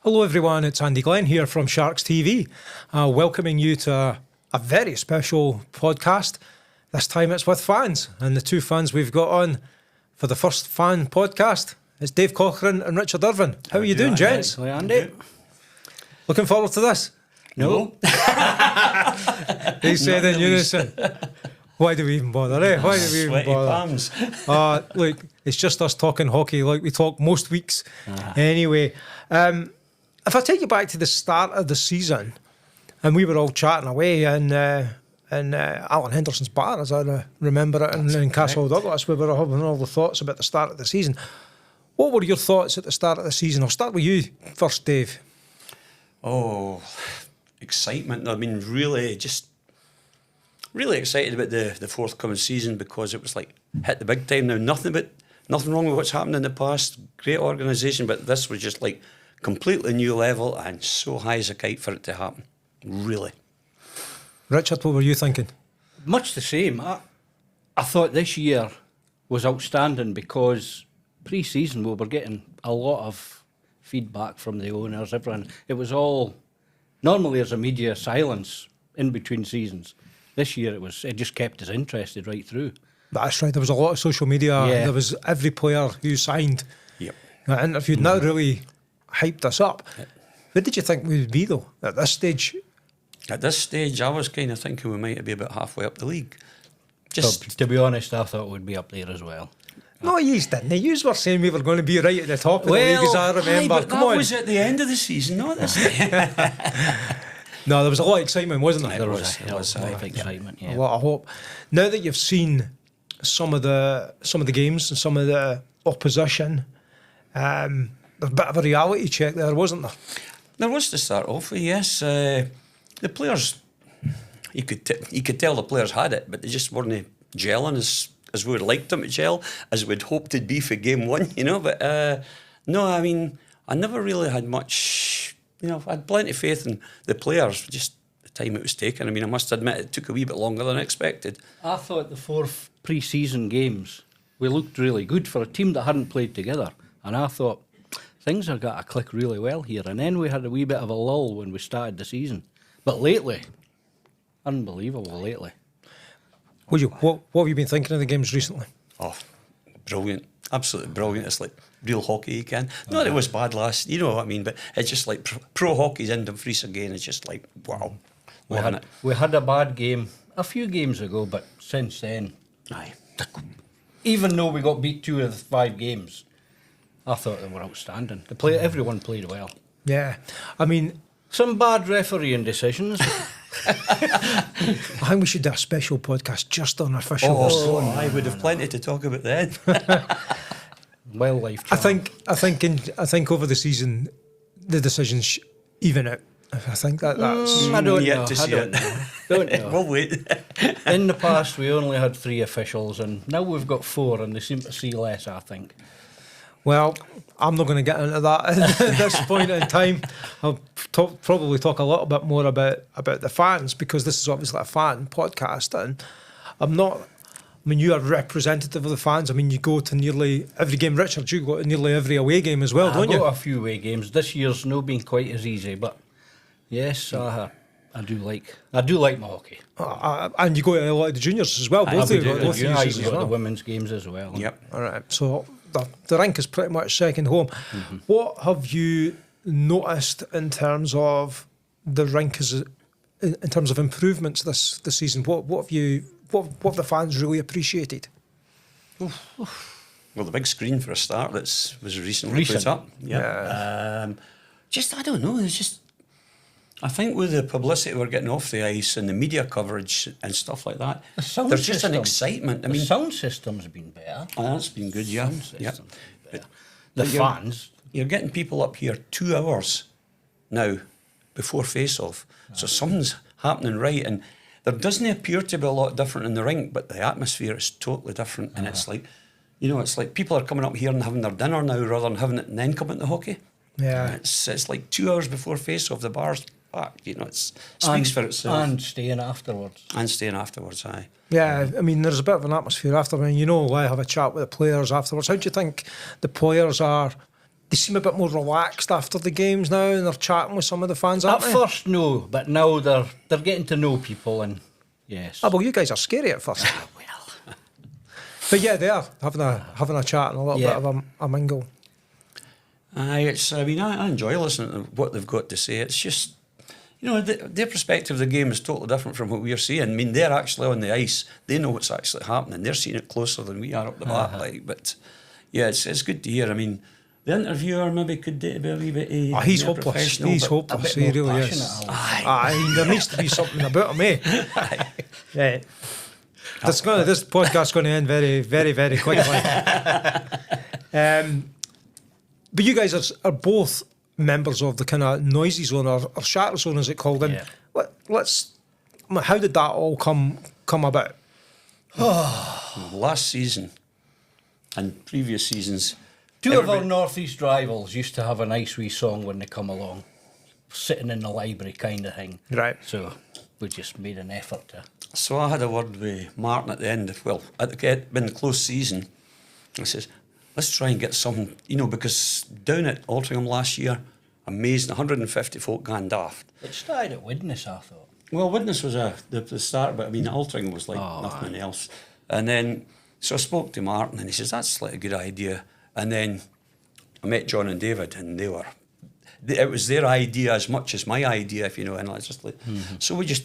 Hello everyone, it's Andy Glen here from SharksTV, welcoming you to a very special podcast. This time it's with fans, and the two fans we've got on for the first fan podcast is Dave Cochrane and Richard Irving. How are you doing, gents? Hi, Andy. Looking forward to this? No. They said in unison. Why do we even bother, eh? Why do we even Sweaty bother? palms. Look, it's just us talking hockey like we talk most weeks. Anyway, if I take you back to the start of the season, and we were all chatting away in Alan Henderson's bar, as I remember it, in Castle Douglas, we were having all the thoughts about the start of the season. What were your thoughts at the start of the season? I'll start with you first, Dave. Oh, excitement. I mean, really excited about the forthcoming season because it was like hit the big time now. Nothing wrong with what's happened in the past. Great organisation, but this was just like completely new level and so high as a kite for it to happen. Really. Richard, what were you thinking? Much the same. I thought this year was outstanding because pre-season we were getting a lot of feedback from the owners, everyone. It was all, normally there's a media silence in between seasons. This year it just kept us interested right through. That's right, there was a lot of social media. Yeah. There was every player who signed interviewed, and that really hyped us up. Where did you think we would be, though, at this stage? At this stage, I was kind of thinking we might be about halfway up the league. Just To be honest, I thought we'd be up there as well. No, you didn't. You were saying we were going to be right at the top of the league, as I remember. But that was at the end of the season, not this time. No, there was a lot of excitement, wasn't there? There was a lot of excitement, yeah. A lot of hope. Now that you've seen some of the games and some of the opposition, there's a bit of a reality check there, wasn't there? There was to start off with, yes. The players, you could tell the players had it, but they just weren't gelling as we would like them to gel, as we'd hoped it'd be for game one, you know. But no, I mean, I never really had much, you know, I had plenty of faith in the players, just the time it was taking. I mean, I must admit it took a wee bit longer than I expected. I thought the 4 pre-season games, we looked really good for a team that hadn't played together. And I thought, things have got to click really well here. And then we had a wee bit of a lull when we started the season. But lately, unbelievable lately. What have you been thinking of the games recently? Oh, brilliant. Absolutely brilliant. It's like real hockey you can. Not that it was bad last, you know what I mean, but it's just like pro hockey's in Dumfries again. It's just like, wow. We had a bad game a few games ago, but since then, even though we got beat 2 of the 5 games, I thought they were outstanding. Everyone played well. Yeah. I mean, some bad refereing decisions. I think we should do a special podcast just on officials. I would have plenty to talk about then. Wildlife. I think over the season the decisions even out. I think that's. I don't yet know. to see it. Don't know. We'll wait. In the past, we only had 3 officials, and now we've got 4, and they seem to see less, I think. Well, I'm not going to get into that at this point in time. I'll probably talk a little bit more about the fans, because this is obviously a fan podcast, and you are representative of the fans. I mean, you go to nearly every game. Richard, you go to nearly every away game as well, don't you? I've got a few away games. This year's not been quite as easy, but yes, I do like my hockey. And you go to a lot of the juniors as well. Both of you I've got as well. the women's games as well. Yep. All right. So the rink is pretty much second home. Mm-hmm. What have you noticed in terms of the rink in terms of improvements this season? What have the fans really appreciated? Well, the big screen for a start was recently put up. Yeah. I don't know. It's just, I think with the publicity we're getting off the ice and the media coverage and stuff like that, there's just an excitement. I mean, the sound system's been better. Oh, that's been good, yeah. The fans. You're getting people up here 2 hours now before face-off. So something's happening right. And there doesn't appear to be a lot different in the rink, but the atmosphere is totally different. And it's like, you know, it's like people are coming up here and having their dinner now rather than having it and then coming to hockey. Yeah. It's like 2 hours before face-off, the bar's packed, you know, it speaks for itself. And staying afterwards. Aye. Yeah, I mean, there's a bit of an atmosphere after. I mean, you know, I have a chat with the players afterwards. How do you think the players are they seem a bit more relaxed after the games now, and they're chatting with some of the fans, At aren't they? first, no, but now they're getting to know people, and yes. Ah, well, you guys are scary at first. Well, But yeah, they are having a chat and a little Yeah. bit of a mingle. I enjoy listening to what they've got to say. It's just, their perspective of the game is totally different from what we're seeing. I mean, they're actually on the ice. They know what's actually happening. They're seeing it closer than we are up the back. But yeah, it's good to hear. I mean, the interviewer maybe could be a wee bit. He's more hopeless. professional, He's but hopeless. bit He more really passionate, is. Alan. There needs to be something about him, eh? Yeah. This podcast's going to end very, very, very quickly. But you guys are both members of the kind of noisy zone or Sharkzone, as it called. And how did that all come about? Last season and previous seasons, Two of our northeast rivals used to have a nice wee song when they come along, sitting in the library kind of thing. Right. So we just made an effort to. So I had a word with Martin at the end of, in the close season. I says, let's try and get some, because down at Altrincham last year, amazing, 150 folk gone daft. It started at Widnes, I thought. Well, Widnes was the start, but I mean, Altrincham was like nothing else. And then, so I spoke to Martin and he says, that's like a good idea. And then I met John and David and it was their idea as much as my idea, if you know, and I was just like, so we just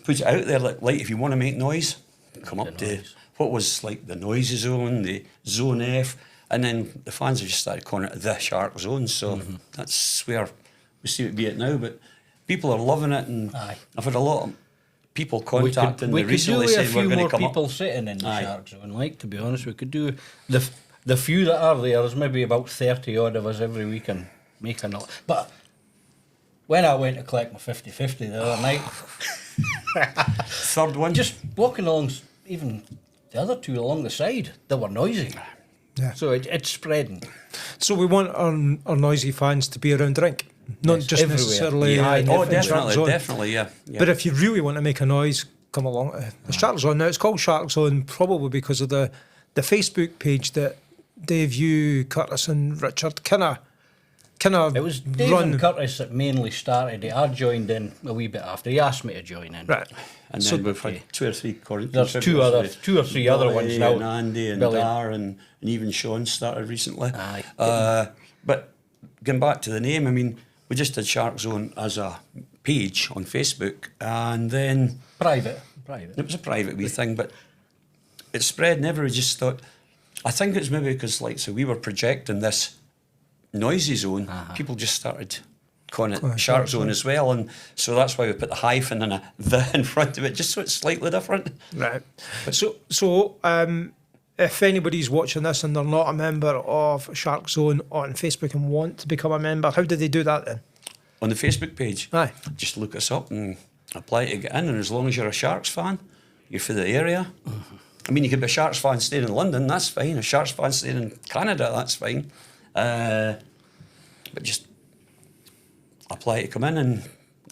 put it out there, like if you want to make noise, come up to what was like the noisy zone, the zone F, and then the fans have just started calling it the Sharkzone. So that's where we see it be it now. But people are loving it, and I've had a lot of people contacting me recently saying we're going to come up. We could do a few more people sitting in the Sharkzone. Like, to be honest, we could do the few that are there's maybe about 30 odd of us every week and make a lot. But when I went to collect my 50-50 the other night, third one, just walking along, even the other two along the side, they were noisy. Yeah. So it's spreading. So we want our noisy fans to be around the rink, not just everywhere. necessarily. Definitely, yeah. But if you really want to make a noise, come along to the Sharkzone. Now it's called Sharkzone probably because of the Facebook page that Dave, you, Curtis, and Richard kind of. It was Dave and Curtis that mainly started it. I joined in a wee bit after. He asked me to join in. Right. And then we've had two or three There's two or three other ones now. And Andy and Billy. Dar and even Sean started recently. Aye. But going back to the name, I mean, we just did Sharkzone as a page on Facebook, and then Private. It was a private wee thing, but it spread, and everybody just thought. I think it's maybe because we were projecting this noisy zone. People just started calling it Sharkzone as well, and so that's why we put the hyphen and the in front of it, just so it's slightly different. Right. But so if anybody's watching this and they're not a member of Sharkzone on Facebook and want to become a member, how do they do that then? On the Facebook page, Aye. just look us up and apply to get in, and as long as you're a Sharks fan, you're for the area. I mean, you could be a Sharks fan staying in London, that's fine. A Sharks fan staying in Canada, that's fine. But just apply to come in, and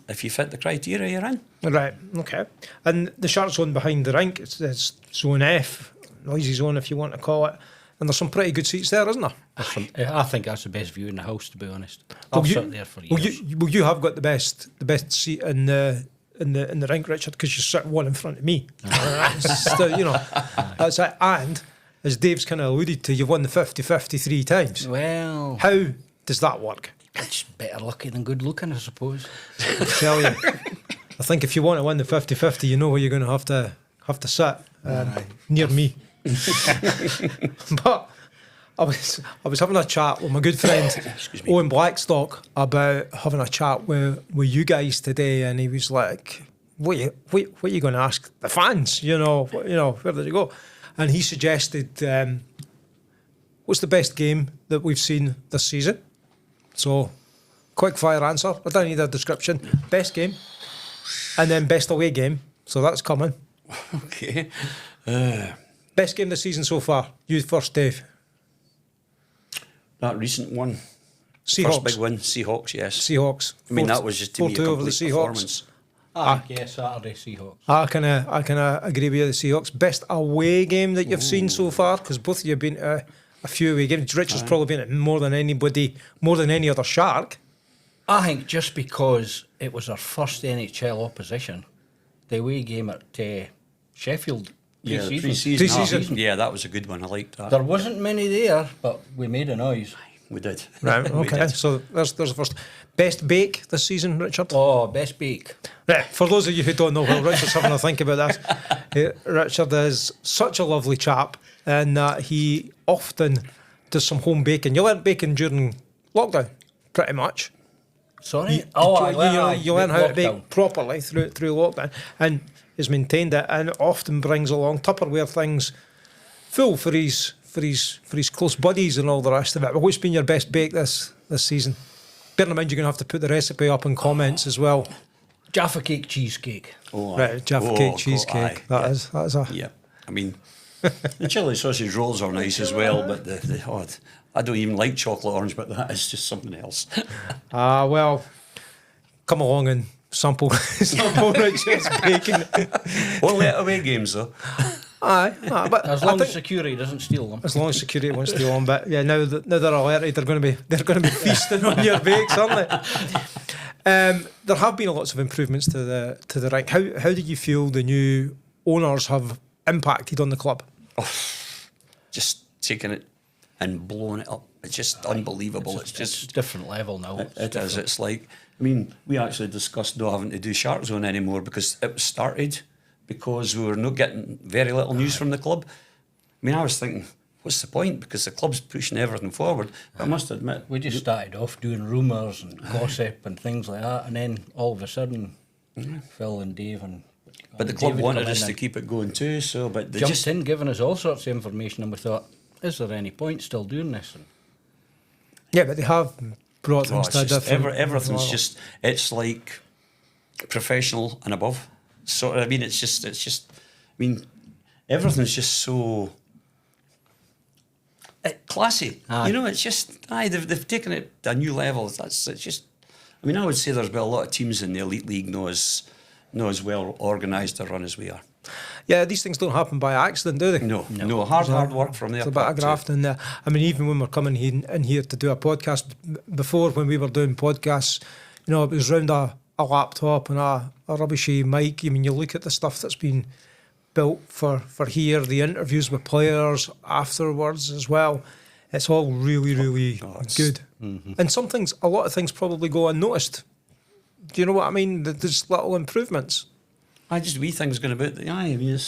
if you fit the criteria, you're in. Right, okay. And the Sharkzone behind the rink, it's Zone F, noisy zone if you want to call it. And there's some pretty good seats there, isn't there? I think that's the best view in the house, to be honest. Well, I've sat there for years. You have got the best seat in the rink, Richard, because you're sitting one in front of me. That's it. And as Dave's kind of alluded to, you've won the 50-50 3 times. Well, How does that work? it's better lucky than good looking, I suppose. I tell you, I think if you want to win the 50-50, you know where you're going to have to sit near me. But I was having a chat with my good friend Owen Blackstock about having a chat with you guys today, and he was like, "What are you going to ask the fans? Where did you go?" And he suggested, "What's the best game that we've seen this season?" So, quick fire answer. I don't need a description. Best game, and then best away game. So that's coming. Okay. Best game this season so far. You first, Dave. That recent one. Seahawks. First big win, Seahawks, yes. Seahawks. I mean, that was just to me a 4-2 over the complete Seahawks. performance. Yeah, Saturday Seahawks. I kind of agree with you, the Seahawks. Best away game that you've seen so far, because both of you have been to a few away games. Richard's probably been at more than anybody, more than any other Shark. I think just because it was our first NHL opposition, the away game at Sheffield Pre-season. Yeah, that was a good one. I liked that. There wasn't many there, but we made a noise. We did. Right, We okay. did. So there's the first. Best bake this season, Richard? Oh, best bake. Right, for those of you who don't know, while Richard's having a think about this, Richard is such a lovely chap, and he often does some home baking. You learnt baking during lockdown, pretty much. Sorry? You learn how to bake properly through lockdown, and has maintained it, and often brings along Tupperware things full for his close buddies and all the rest of it. But what's been your best bake this season? Bear in mind you're going to have to put the recipe up in comments as well. Jaffa cake cheesecake. Right, Jaffa cake cheesecake. That is a... Yeah. I mean, the chili sausage rolls are nice as well, but I don't even like chocolate orange, but that is just something else. Well, come along and sample Richard's baking. Only at away games, though. Aye, but As long as security doesn't steal them. as long as security wants to go on, but yeah, now they're alerted, they're going to be feasting on your bakes, aren't they? There have been lots of improvements to the rink. How did you feel the new owners have impacted on the club? Just taking it and blowing it up. It's just unbelievable. It's It's just a different level now. It is. It's like, I mean, we actually discussed not having to do Sharkzone anymore because it was started because we were not getting very little news from the club. I mean, I was thinking, what's the point? Because the club's pushing everything forward. But I must admit, We just started off doing rumours and gossip and things like that, and then all of a sudden, Phil and Dave and but the club David wanted come us in to and keep it going too. So, but they jumped just in, giving us all sorts of information, and we thought, is there any point still doing this? And Yeah, but they have brought things it's to a just different everything's level. just, it's like professional and above. So I mean, it's just. I mean, everything's just so classy. Aye. You know, it's just they've taken it to a new level. It's just. I mean, I would say there's been a lot of teams in the elite league not as well organised or run as we are. Yeah, these things don't happen by accident, do they? No, hard work from there. It's a bit of graft in there. I mean, even when we're coming in here to do a podcast, before when we were doing podcasts, you know, it was round a laptop and a rubbishy mic. I mean, you look at the stuff that's been built for here, the interviews with players afterwards as well. It's all really, really good. Mm-hmm. And a lot of things probably go unnoticed. Do you know what I mean? There's little improvements. Just wee things going about. I mean,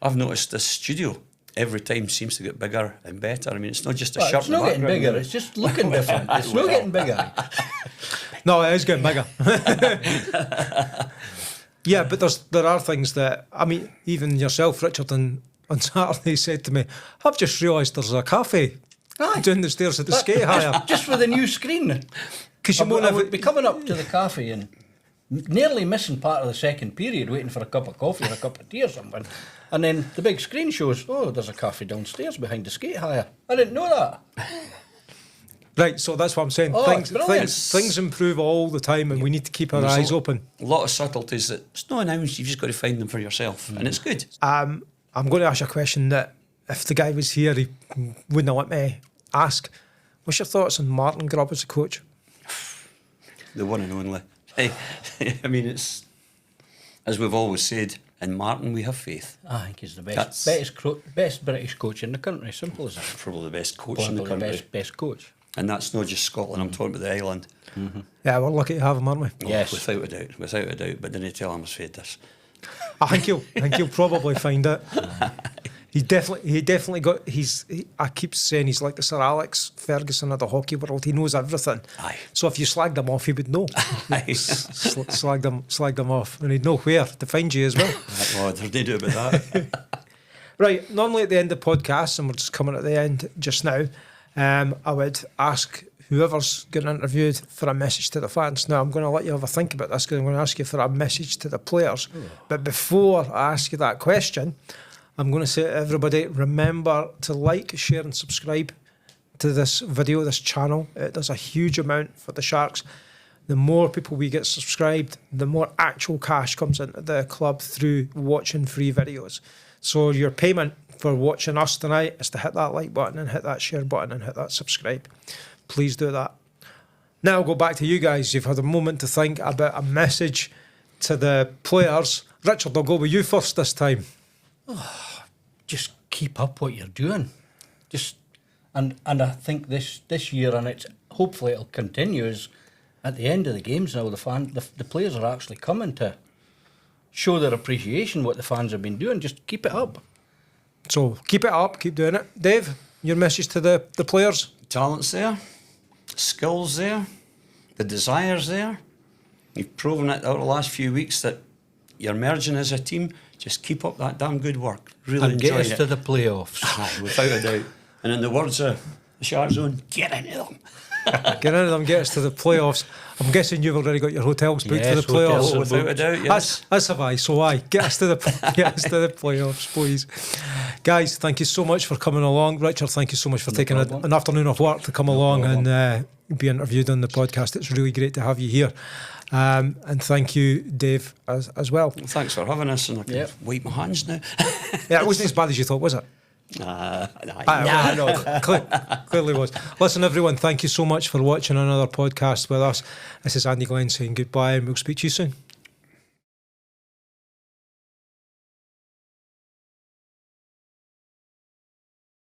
I've noticed this studio every time seems to get bigger and better. I mean, it's not just a shirt. it's not getting bigger, it's just looking different. It's not getting bigger. No, it is getting bigger. Yeah, but there are things that, I mean, even yourself, Richard, on Saturday said to me, I've just realised there's a cafe down the stairs at the skate hire. Just with a new screen. Because I would be coming up to the cafe and nearly missing part of the second period, waiting for a cup of coffee or a cup of tea or something. And then the big screen shows, there's a cafe downstairs behind the skate hire. I didn't know that. Right, so that's what I'm saying. Things improve all the time, and we need to keep our eyes open. A lot of subtleties that it's not announced. You've just got to find them for yourself, and it's good. I'm going to ask you a question that if the guy was here, he wouldn't let me ask. What's your thoughts on Martin Grubb as a coach? The one and only. I mean, it's as we've always said. In Martin, we have faith. I think he's the best British coach in the country. Simple as that. Probably the best coach in the Probably country. best coach. And that's not just Scotland. I'm talking about the island. Mm-hmm. Yeah, we're lucky to have him, aren't we? Yes. Without a doubt. But didn't tell him I said this. I think he'll probably find it. He definitely got. I keep saying he's like the Sir Alex Ferguson of the hockey world. He knows everything. Aye. So if you slagged him off, he would know. Aye. slagged him off, and he'd know where to find you as well. Oh, there's no doubt about that. Right. Normally at the end of podcasts, and we're just coming at the end just now, I would ask whoever's getting interviewed for a message to the fans. Now, I'm going to let you have a think about this because I'm going to ask you for a message to the players. But before I ask you that question, I'm going to say to everybody, remember to like, share and subscribe to this video, this channel. It does a huge amount for the Sharks. The more people we get subscribed, the more actual cash comes into the club through watching free videos. So your payment for watching us tonight is to hit that like button and hit that share button and hit that subscribe. Please do that. Now I'll go back to you guys. You've had a moment to think about a message to the players. Richard, I'll go with you first this time. Just keep up what you're doing. And I think this year, and hopefully it'll continue, is at the end of the games now, the players are actually coming to show their appreciation what the fans have been doing. Just keep it up. So keep it up, keep doing it. Dave, your message to the players? Talent's there, skills there, the desire's there. You've proven it over the last few weeks that you're merging as a team. Just keep up that damn good work. Really And get enjoy us it. to the playoffs. Aye, without a doubt. And in the words of the Sharkzone, get into them. Get into them, get us to the playoffs. I'm guessing you've already got your hotels booked for Yes, the playoffs. hotels are Without a doubt, yes. As have I, so aye. Get us to the playoffs, please. Guys, thank you so much for coming along. Richard, thank you so much for taking an afternoon off work to come along and be interviewed on the podcast. It's really great to have you here. And thank you, Dave, as well. Thanks for having us, and I can wipe my hands now. Yeah, it wasn't as bad as you thought, was it? No. Clearly was. Listen, everyone, thank you so much for watching another podcast with us. This is Andy Glen saying goodbye, and we'll speak to you soon.